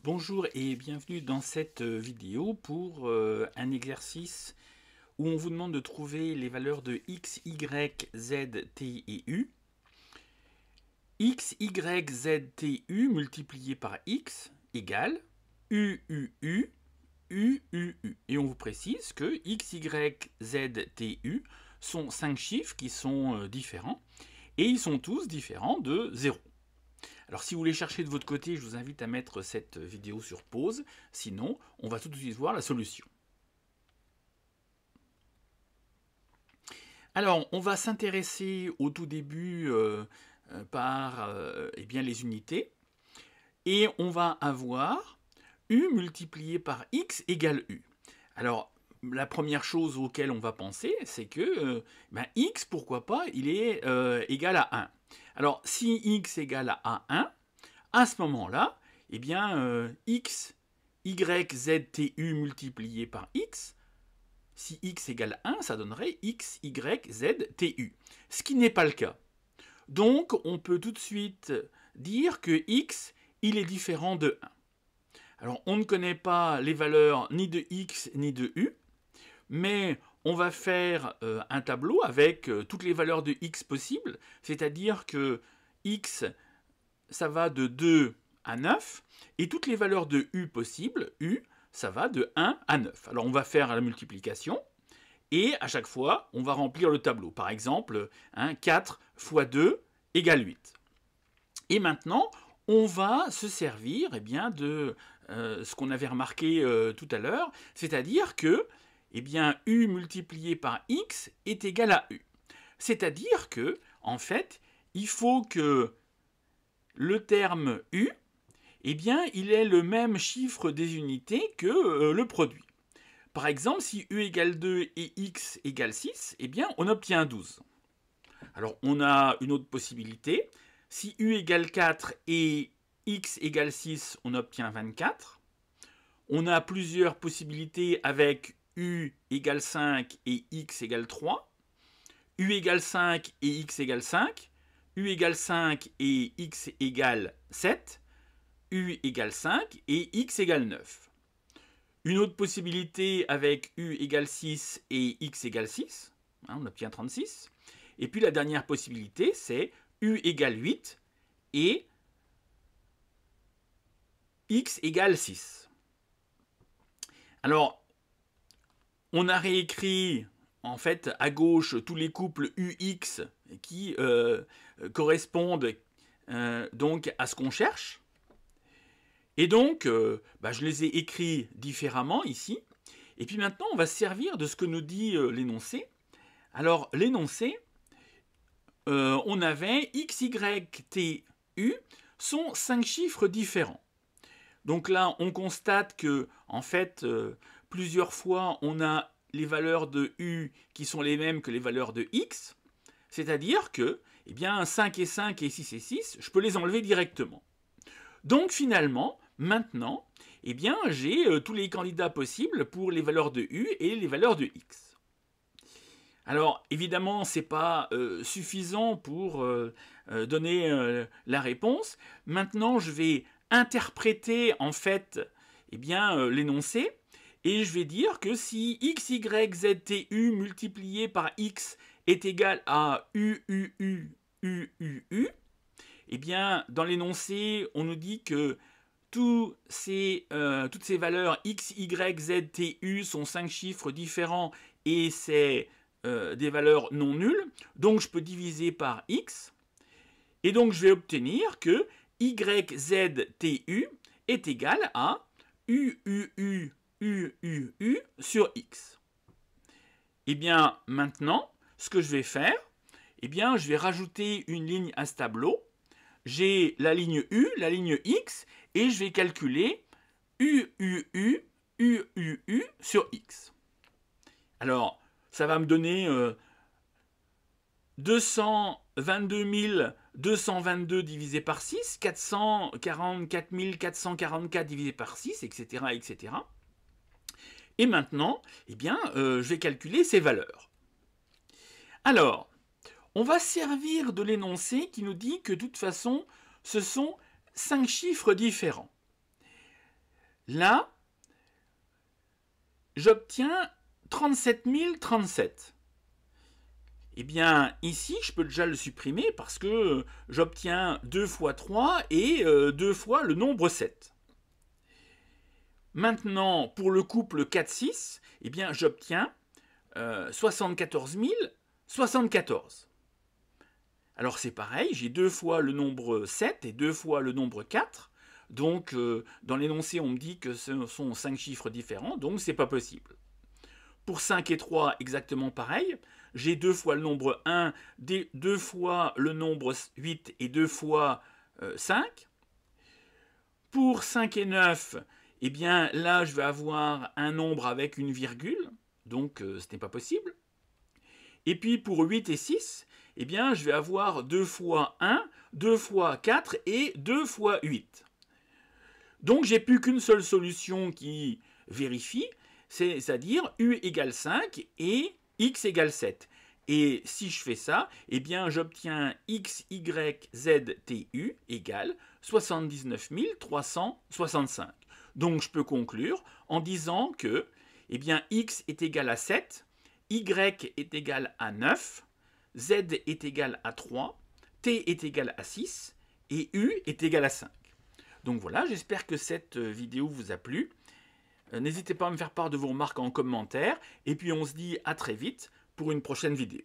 Bonjour et bienvenue dans cette vidéo pour un exercice où on vous demande de trouver les valeurs de x, y, z, t et u. X, y, z, t, u multiplié par x égale u, u, u, u, u, u. Et on vous précise que x, y, z, t, u sont 5 chiffres qui sont différents et ils sont tous différents de 0. Alors si vous voulez chercher de votre côté, je vous invite à mettre cette vidéo sur pause, sinon on va tout de suite voir la solution. Alors on va s'intéresser au tout début par les unités, et on va avoir u multiplié par x égale u. Alors la première chose auquel on va penser, c'est que x, pourquoi pas, il est égal à 1. Alors, si x égale à 1, à ce moment-là, x, y, z, t, u multiplié par x, si x égale 1, ça donnerait x, y, z, t, u. Ce qui n'est pas le cas. Donc, on peut tout de suite dire que x, il est différent de 1. Alors, on ne connaît pas les valeurs ni de x ni de u, mais on va faire un tableau avec toutes les valeurs de x possibles, c'est-à-dire que x, ça va de 2 à 9, et toutes les valeurs de u possibles, u, ça va de 1 à 9. Alors on va faire la multiplication, et à chaque fois, on va remplir le tableau. Par exemple, 4 fois 2 égale 8. Et maintenant, on va se servir de ce qu'on avait remarqué tout à l'heure, c'est-à-dire que u multiplié par x est égal à u. C'est-à-dire que, en fait, il faut que le terme u, il est le même chiffre des unités que le produit. Par exemple, si u égale 2 et x égale 6, on obtient 12. Alors, on a une autre possibilité. Si u égale 4 et x égale 6, on obtient 24. On a plusieurs possibilités avec u égale 5 et x égale 3. U égale 5 et x égale 5. U égale 5 et x égale 7. U égale 5 et x égale 9. Une autre possibilité avec u égale 6 et x égale 6. On obtient 36. Et puis la dernière possibilité, c'est u égale 8 et x égale 6. Alors, on a réécrit en fait à gauche tous les couples UX qui correspondent donc à ce qu'on cherche. Et donc, je les ai écrits différemment ici. Et puis maintenant, on va se servir de ce que nous dit l'énoncé. Alors, l'énoncé, on avait x, y, t, u sont 5 chiffres différents. Donc là, on constate que, en fait, plusieurs fois, on a les valeurs de u qui sont les mêmes que les valeurs de x. C'est-à-dire que, 5 et 5 et 6 et 6, je peux les enlever directement. Donc finalement, maintenant, j'ai tous les candidats possibles pour les valeurs de u et les valeurs de x. Alors, évidemment, ce n'est pas suffisant pour donner la réponse. Maintenant, je vais interpréter en fait l'énoncé, et je vais dire que si x, y, z, t, u multiplié par x est égal à u, u, u, u, u, u, dans l'énoncé, on nous dit que toutes ces valeurs x, y, z, t, u sont 5 chiffres différents et c'est des valeurs non nulles. Donc je peux diviser par x. Et donc je vais obtenir que y, z, t, u est égal à u, u, u, u, u, u sur x. Maintenant, ce que je vais faire, je vais rajouter une ligne à ce tableau. J'ai la ligne U, la ligne X, et je vais calculer U, U, U, U, U, U sur X. Alors, ça va me donner 222 222 divisé par 6, 444 444 divisé par 6, etc., etc. Et maintenant, je vais calculer ces valeurs. Alors, on va servir de l'énoncé qui nous dit que de toute façon, ce sont 5 chiffres différents. là, j'obtiens 37 037. Eh bien, ici, je peux déjà le supprimer parce que j'obtiens 2 fois 3 et 2 fois le nombre 7. Maintenant, pour le couple 4-6, eh bien, j'obtiens 74 074. Alors c'est pareil, j'ai 2 fois le nombre 7 et 2 fois le nombre 4. Donc, dans l'énoncé, on me dit que ce sont 5 chiffres différents, donc c'est pas possible. Pour 5 et 3, exactement pareil. J'ai 2 fois le nombre 1, 2 fois le nombre 8 et 2 fois 5. Pour 5 et 9, eh bien là, je vais avoir un nombre avec une virgule, donc ce n'est pas possible. Et puis pour 8 et 6, eh bien je vais avoir 2 fois 1, 2 fois 4 et 2 fois 8. Donc j'ai plus qu'une seule solution qui vérifie, c'est-à-dire u égale 5 et x égale 7. Et si je fais ça, eh bien j'obtiens x, y, z, t, u égale 79 365. Donc je peux conclure en disant que eh bien, x est égal à 7, y est égal à 9, z est égal à 3, t est égal à 6 et u est égal à 5. Donc voilà, j'espère que cette vidéo vous a plu. N'hésitez pas à me faire part de vos remarques en commentaire. Et puis on se dit à très vite pour une prochaine vidéo.